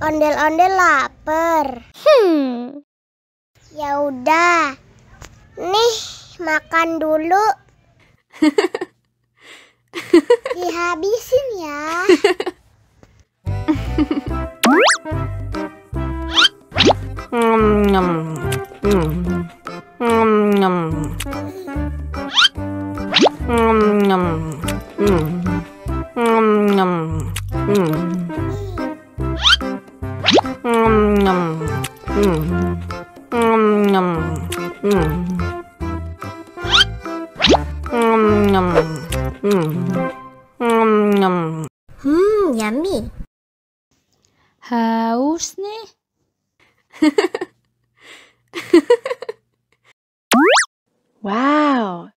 Ondel-ondel lapar. Ya udah. Nih, makan dulu. Dihabisin ya. Yummy. Haus nih. Wow.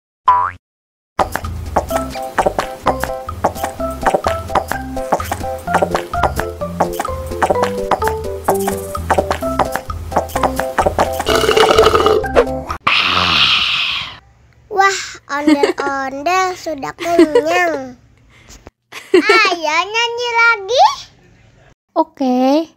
Wah, ondel-ondel sudah kenyang. Ayo nyanyi lagi. Oke.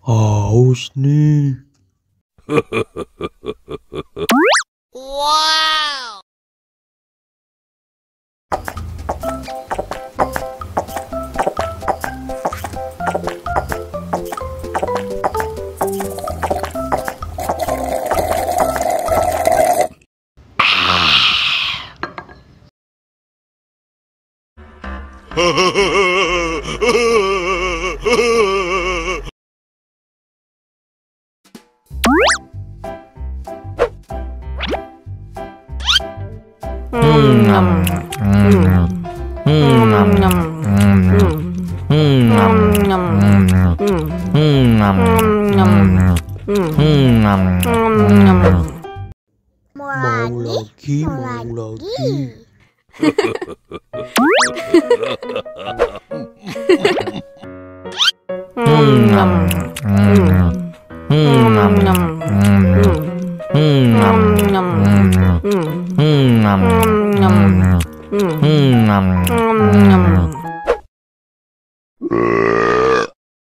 Haus nih. Wow. Mau lagi.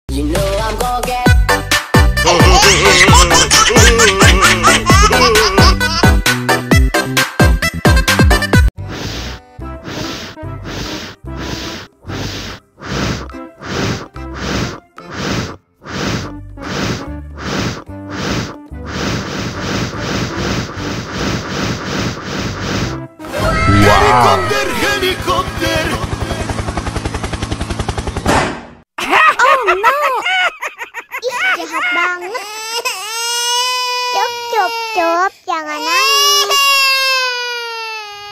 You know I'm gonna get. Helikopter, helikopter. Ih, jahat banget. Cop, jangan nangis.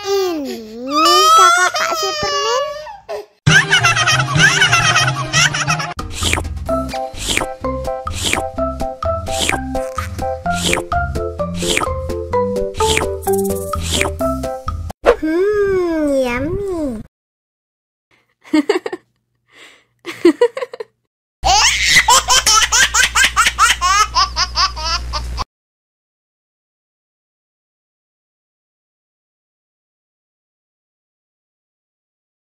Ini kakak Kak Superman. Yummy.